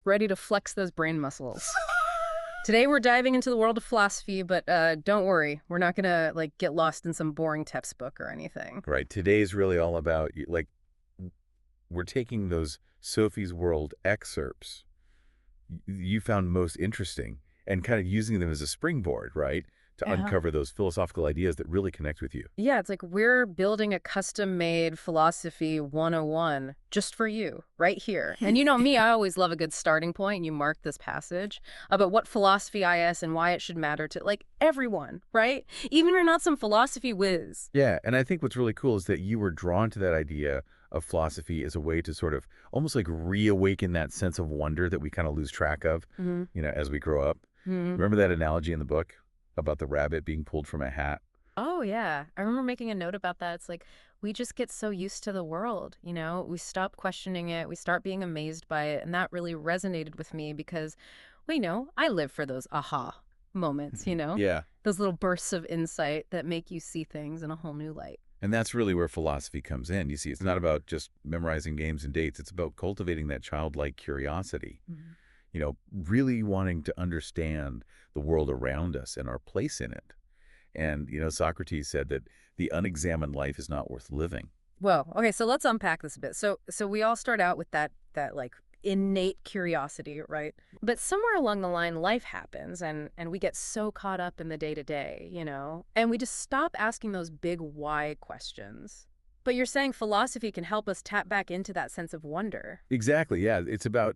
ready to flex those brain muscles. Today we're diving into the world of philosophy, but don't worry, we're not gonna get lost in some boring textbook or anything. Right. Today's really all about, we're taking those Sophie's World excerpts you found most interesting and kind of using them as a springboard, right? To Yeah. uncover those philosophical ideas that really connect with you. Yeah, it's like we're building a custom-made philosophy 101 just for you, right here. And you know me, I always love a good starting point, and you mark this passage about what philosophy is and why it should matter to, everyone, right? Even if you're not some philosophy whiz. Yeah, and I think what's really cool is that you were drawn to that idea of philosophy as a way to sort of almost like reawaken that sense of wonder that we kind of lose track of, Mm-hmm. as we grow up. Mm-hmm. Remember that analogy in the book about the rabbit being pulled from a hat? Oh, yeah. I remember making a note about that. It's like we just get so used to the world, you know? We stop questioning it, we start being amazed by it. And that really resonated with me because, well, I live for those aha moments, Yeah. those little bursts of insight that make you see things in a whole new light. And that's really where philosophy comes in. You see, it's not about just memorizing names and dates. It's about cultivating that childlike curiosity, Mhm. really wanting to understand the world around us and our place in it. And, Socrates said that the unexamined life is not worth living. Well, okay, so let's unpack this a bit. So we all start out with that innate curiosity, right? But somewhere along the line life happens and we get so caught up in the day-to-day, And we just stop asking those big why questions. But you're saying philosophy can help us tap back into that sense of wonder. Exactly. Yeah. It's about,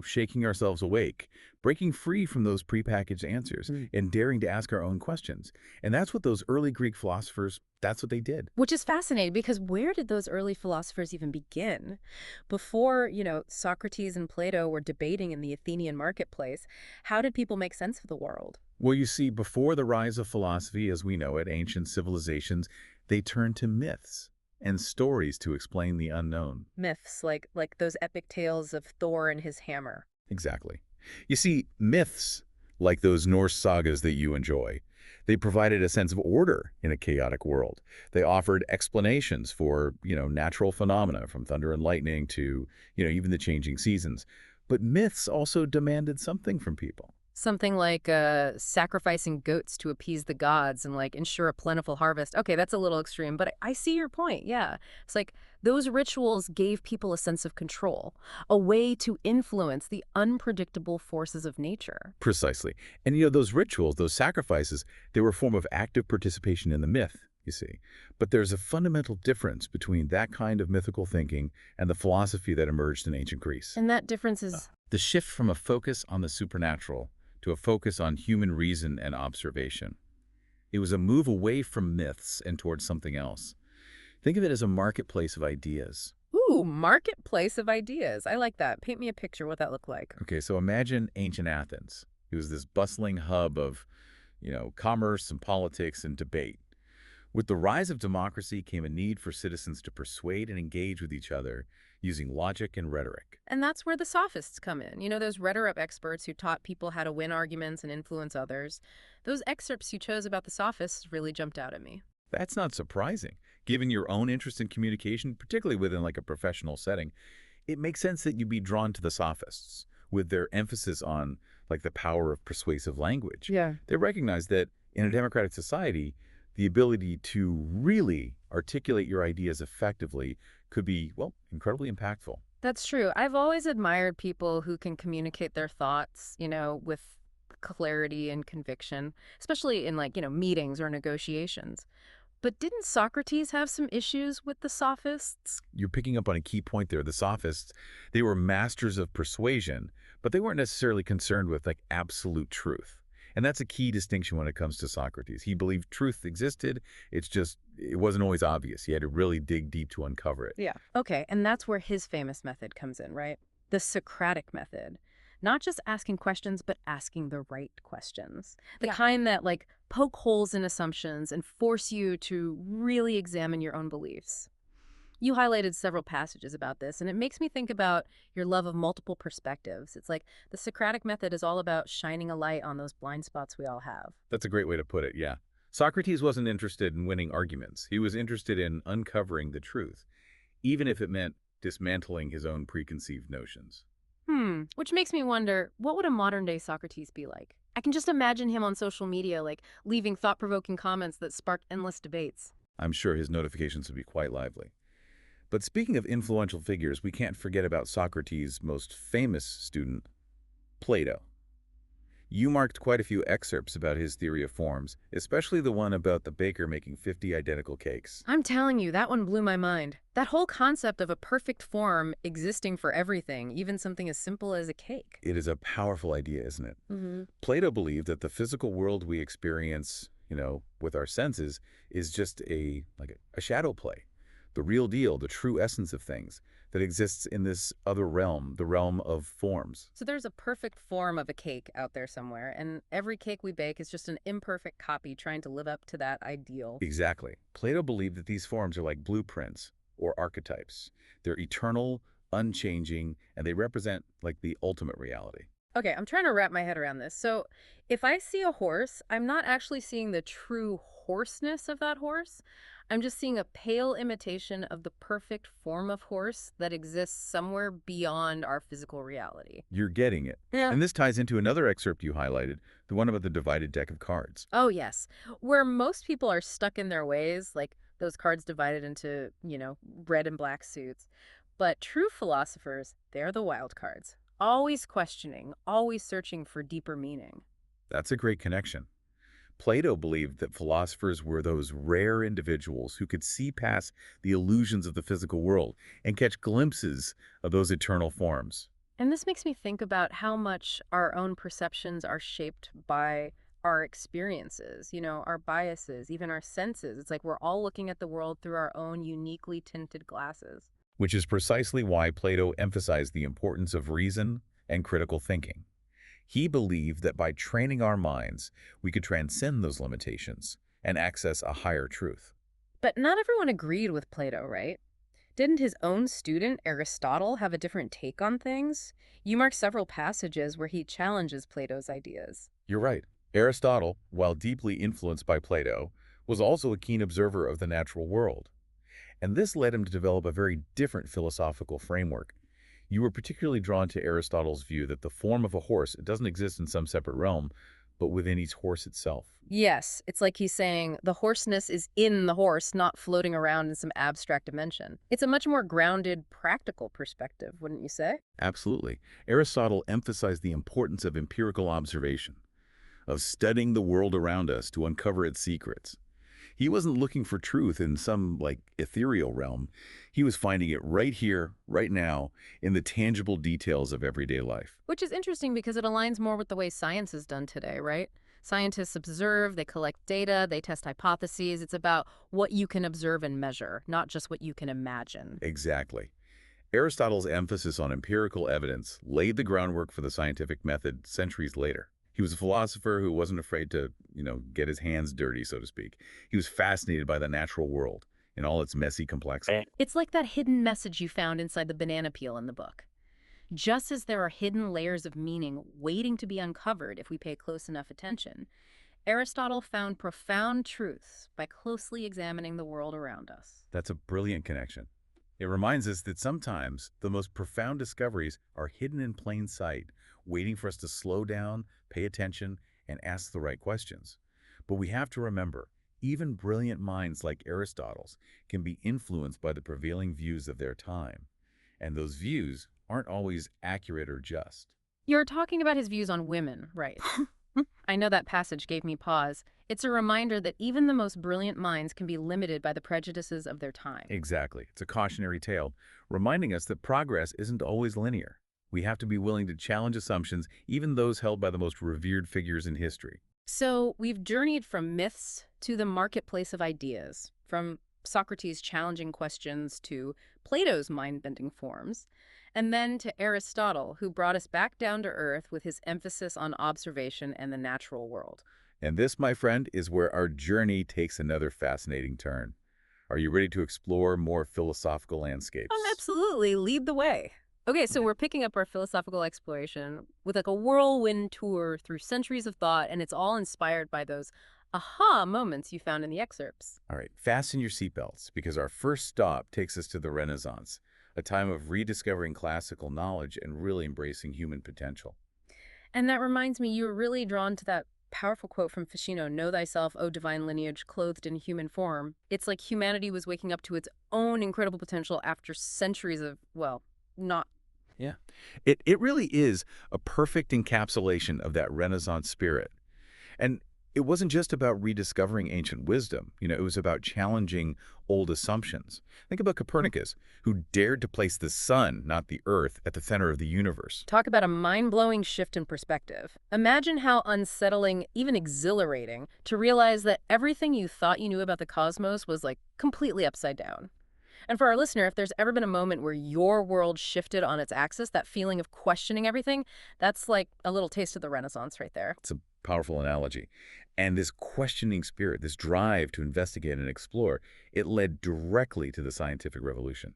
shaking ourselves awake, breaking free from those prepackaged answers and daring to ask our own questions. And that's what those early Greek philosophers, that's what they did. Which is fascinating because where did those early philosophers even begin? Before, Socrates and Plato were debating in the Athenian marketplace, how did people make sense of the world? Well, you see, before the rise of philosophy as we know it, ancient civilizations, they turned to myths and stories to explain the unknown. Myths, like those epic tales of Thor and his hammer. Exactly. You see, myths, like those Norse sagas that you enjoy, they provided a sense of order in a chaotic world. They offered explanations for, natural phenomena from thunder and lightning to, even the changing seasons. But myths also demanded something from people. Something like sacrificing goats to appease the gods and ensure a plentiful harvest. Okay, that's a little extreme, but I see your point. Yeah. It's like those rituals gave people a sense of control, a way to influence the unpredictable forces of nature. Precisely. And, those rituals, those sacrifices, they were a form of active participation in the myth, you see. But there's a fundamental difference between that kind of mythical thinking and the philosophy that emerged in ancient Greece. And that difference is The shift from a focus on the supernatural to a focus on human reason and observation. It was a move away from myths and towards something else. Think of it as a marketplace of ideas. ooh, marketplace of ideas. I like that. Paint me a picture what that looked like. Okay, so imagine ancient Athens. It was this bustling hub of, commerce and politics and debate. With the rise of democracy came a need for citizens to persuade and engage with each other using logic and rhetoric. And that's where the sophists come in. Those rhetoric experts who taught people how to win arguments and influence others. Those excerpts you chose about the sophists really jumped out at me. That's not surprising. Given your own interest in communication, particularly within a professional setting, it makes sense that you'd be drawn to the sophists with their emphasis on the power of persuasive language. Yeah. They recognize that in a democratic society, the ability to really articulate your ideas effectively could be, well, incredibly impactful. That's true. I've always admired people who can communicate their thoughts, with clarity and conviction, especially in meetings or negotiations. But didn't Socrates have some issues with the sophists? You're picking up on a key point there. The sophists, they were masters of persuasion, but they weren't necessarily concerned with absolute truth. And that's a key distinction when it comes to Socrates. He believed truth existed. It wasn't always obvious. He had to really dig deep to uncover it. Yeah. Okay, and that's where his famous method comes in, right? The Socratic method. Not just asking questions, but asking the right questions. The kind that poke holes in assumptions and force you to really examine your own beliefs. You highlighted several passages about this, and it makes me think about your love of multiple perspectives. It's like the Socratic method is all about shining a light on those blind spots we all have. That's a great way to put it, yeah. Socrates wasn't interested in winning arguments. He was interested in uncovering the truth, even if it meant dismantling his own preconceived notions. Which makes me wonder, what would a modern-day Socrates be like? I can just imagine him on social media, like, leaving thought-provoking comments that spark endless debates. I'm sure his notifications would be quite lively. But speaking of influential figures, we can't forget about Socrates' most famous student, Plato. You marked quite a few excerpts about his theory of forms, especially the one about the baker making 50 identical cakes. I'm telling you, that one blew my mind. That whole concept of a perfect form existing for everything, even something as simple as a cake. It is a powerful idea, isn't it? Mm-hmm. Plato believed that the physical world we experience, with our senses is just a shadow play. The real deal, the true essence of things that exists in this other realm, the realm of forms. So there's a perfect form of a cake out there somewhere, and every cake we bake is just an imperfect copy trying to live up to that ideal. Exactly. Plato believed that these forms are like blueprints or archetypes. They're eternal, unchanging, and they represent like the ultimate reality. Okay, I'm trying to wrap my head around this. So if I see a horse, I'm not actually seeing the true horseness of that horse. I'm just seeing a pale imitation of the perfect form of horse that exists somewhere beyond our physical reality. You're getting it. Yeah. And this ties into another excerpt you highlighted, the one about the divided deck of cards. Oh, yes. Where most people are stuck in their ways, like those cards divided into, red and black suits. But true philosophers, they're the wild cards. Always questioning, always searching for deeper meaning. That's a great connection. Plato believed that philosophers were those rare individuals who could see past the illusions of the physical world and catch glimpses of those eternal forms. And this makes me think about how much our own perceptions are shaped by our experiences, our biases, even our senses. It's like we're all looking at the world through our own uniquely tinted glasses. Which is precisely why Plato emphasized the importance of reason and critical thinking. He believed that by training our minds, we could transcend those limitations and access a higher truth. But not everyone agreed with Plato, right? Didn't his own student, Aristotle, have a different take on things? You mark several passages where he challenges Plato's ideas. You're right. Aristotle, while deeply influenced by Plato, was also a keen observer of the natural world. And this led him to develop a very different philosophical framework. You were particularly drawn to Aristotle's view that the form of a horse doesn't exist in some separate realm, but within each horse itself. Yes, it's like he's saying the horseness is in the horse, not floating around in some abstract dimension. It's a much more grounded, practical perspective, wouldn't you say? Absolutely. Aristotle emphasized the importance of empirical observation, of studying the world around us to uncover its secrets. He wasn't looking for truth in some, ethereal realm. He was finding it right here, right now, in the tangible details of everyday life. Which is interesting because it aligns more with the way science is done today, right? Scientists observe, they collect data, they test hypotheses. It's about what you can observe and measure, not just what you can imagine. Exactly. Aristotle's emphasis on empirical evidence laid the groundwork for the scientific method centuries later. He was a philosopher who wasn't afraid to, get his hands dirty, so to speak. He was fascinated by the natural world in all its messy complexity. It's like that hidden message you found inside the banana peel in the book. Just as there are hidden layers of meaning waiting to be uncovered if we pay close enough attention, Aristotle found profound truths by closely examining the world around us. That's a brilliant connection. It reminds us that sometimes the most profound discoveries are hidden in plain sight, waiting for us to slow down, pay attention, and ask the right questions. But we have to remember, even brilliant minds like Aristotle's can be influenced by the prevailing views of their time. And those views aren't always accurate or just. You're talking about his views on women, right? I know that passage gave me pause. It's a reminder that even the most brilliant minds can be limited by the prejudices of their time. Exactly. It's a cautionary tale, reminding us that progress isn't always linear. We have to be willing to challenge assumptions, even those held by the most revered figures in history. So we've journeyed from myths to the marketplace of ideas, from Socrates' challenging questions to Plato's mind-bending forms, and then to Aristotle, who brought us back down to earth with his emphasis on observation and the natural world. And this, my friend, is where our journey takes another fascinating turn. Are you ready to explore more philosophical landscapes? Oh, absolutely. Lead the way. Okay, so we're picking up our philosophical exploration with like a whirlwind tour through centuries of thought, and it's all inspired by those aha moments you found in the excerpts. All right, fasten your seatbelts because our first stop takes us to the Renaissance, a time of rediscovering classical knowledge and really embracing human potential. And that reminds me, you were really drawn to that powerful quote from Ficino, "Know thyself, O divine lineage, clothed in human form." It's like humanity was waking up to its own incredible potential after centuries of, well, not. Yeah. It really is a perfect encapsulation of that Renaissance spirit. And it wasn't just about rediscovering ancient wisdom. It was about challenging old assumptions. Think about Copernicus, who dared to place the sun, not the earth, at the center of the universe. Talk about a mind-blowing shift in perspective. Imagine how unsettling, even exhilarating, to realize that everything you thought you knew about the cosmos was like completely upside down. And for our listener, if there's ever been a moment where your world shifted on its axis, that feeling of questioning everything, that's like a little taste of the Renaissance right there. It's a powerful analogy. And this questioning spirit, this drive to investigate and explore, it led directly to the scientific revolution.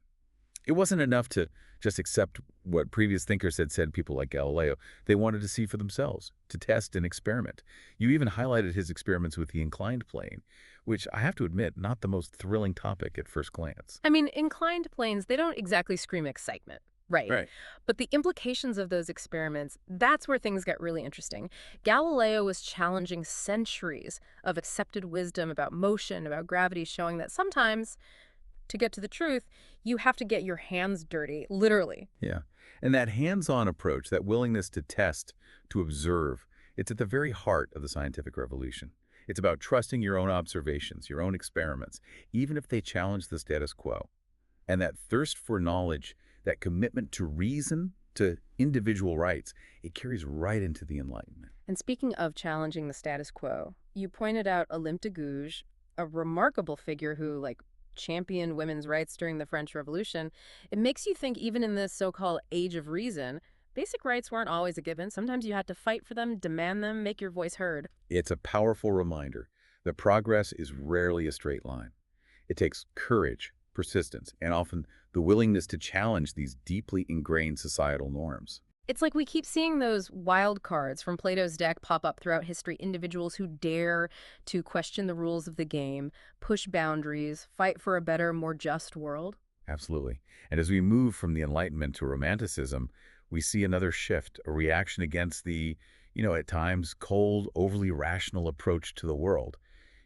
It wasn't enough to just accept what previous thinkers had said, people like Galileo. They wanted to see for themselves, to test and experiment. You even highlighted his experiments with the inclined plane, which I have to admit, not the most thrilling topic at first glance. I mean, inclined planes, they don't exactly scream excitement. Right. Right. But the implications of those experiments, that's where things get really interesting. Galileo was challenging centuries of accepted wisdom about motion, about gravity, showing that sometimes, to get to the truth, you have to get your hands dirty, literally. Yeah. And that hands-on approach, that willingness to test, to observe, it's at the very heart of the scientific revolution. It's about trusting your own observations, your own experiments, even if they challenge the status quo. And that thirst for knowledge, that commitment to reason, to individual rights, it carries right into the Enlightenment. And speaking of challenging the status quo, you pointed out Olympe de Gouges, a remarkable figure who, like, championed women's rights during the French Revolution. It makes you think even in this so-called age of reason, basic rights weren't always a given. Sometimes you had to fight for them, demand them, make your voice heard. It's a powerful reminder that progress is rarely a straight line. It takes courage, persistence, and often the willingness to challenge these deeply ingrained societal norms. It's like we keep seeing those wild cards from Plato's deck pop up throughout history, individuals who dare to question the rules of the game, push boundaries, fight for a better, more just world. Absolutely. And as we move from the Enlightenment to Romanticism, we see another shift, a reaction against the, at times cold, overly rational approach to the world.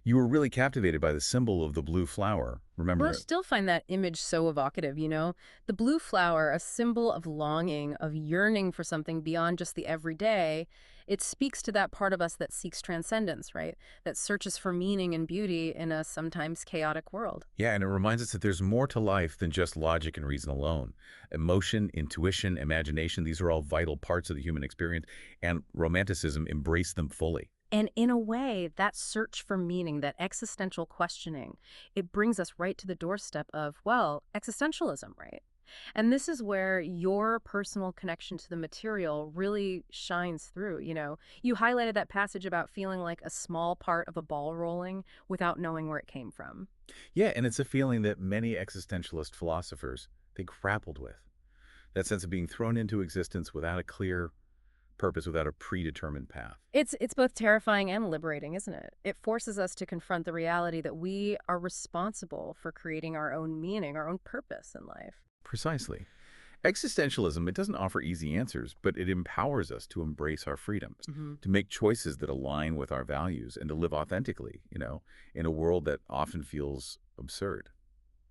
You were really captivated by the symbol of the blue flower. Well, I Remember it? still find that image so evocative, you know? The blue flower, a symbol of longing, of yearning for something beyond just the everyday. It speaks to that part of us that seeks transcendence, right? That searches for meaning and beauty in a sometimes chaotic world. Yeah, and it reminds us that there's more to life than just logic and reason alone. Emotion, intuition, imagination, these are all vital parts of the human experience, and Romanticism embraced them fully. And in a way, that search for meaning, that existential questioning, it brings us right to the doorstep of, well, existentialism, right? And this is where your personal connection to the material really shines through, you know. You highlighted that passage about feeling like a small part of a ball rolling without knowing where it came from. Yeah, and it's a feeling that many existentialist philosophers, they grappled with. That sense of being thrown into existence without a clear purpose, without a predetermined path. It's both terrifying and liberating, isn't it? It forces us to confront the reality that we are responsible for creating our own meaning, our own purpose in life. Precisely. Existentialism, it doesn't offer easy answers, but it empowers us to embrace our freedoms, Hmm. to make choices that align with our values, and to live authentically, in a world that often feels absurd.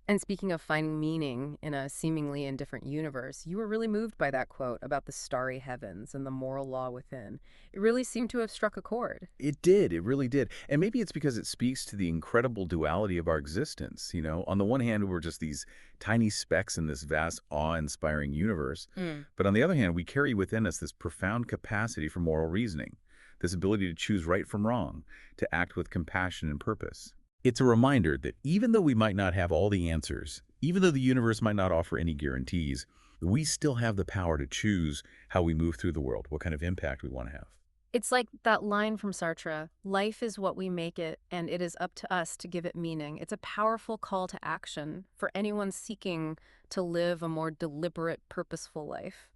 And speaking of finding meaning in a seemingly indifferent universe, you were really moved by that quote about the starry heavens and the moral law within. It really seemed to have struck a chord. It did, it really did. And maybe it's because it speaks to the incredible duality of our existence. On the one hand, we're just these tiny specks in this vast, awe-inspiring universe. Mm. But on the other hand, we carry within us this profound capacity for moral reasoning, this ability to choose right from wrong, to act with compassion and purpose. It's a reminder that even though we might not have all the answers, even though the universe might not offer any guarantees, we still have the power to choose how we move through the world, what kind of impact we want to have. It's like that line from Sartre, life is what we make it, and it is up to us to give it meaning. It's a powerful call to action for anyone seeking to live a more deliberate, purposeful life.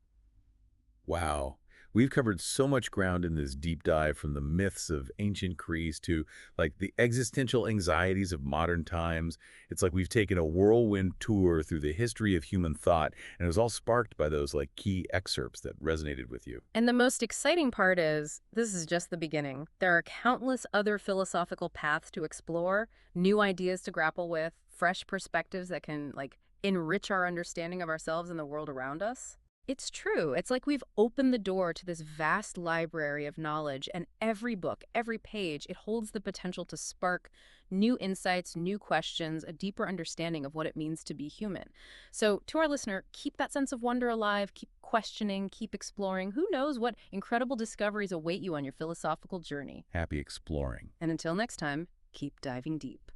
Wow. We've covered so much ground in this deep dive, from the myths of ancient Greece to like the existential anxieties of modern times. It's like we've taken a whirlwind tour through the history of human thought, and it was all sparked by those like key excerpts that resonated with you. And the most exciting part is, this is just the beginning. There are countless other philosophical paths to explore, new ideas to grapple with, fresh perspectives that can, like, enrich our understanding of ourselves and the world around us. It's true. It's like we've opened the door to this vast library of knowledge, and every book, every page, it holds the potential to spark new insights, new questions, a deeper understanding of what it means to be human. So, to our listener, keep that sense of wonder alive, keep questioning, keep exploring. Who knows what incredible discoveries await you on your philosophical journey? Happy exploring. And until next time, keep diving deep.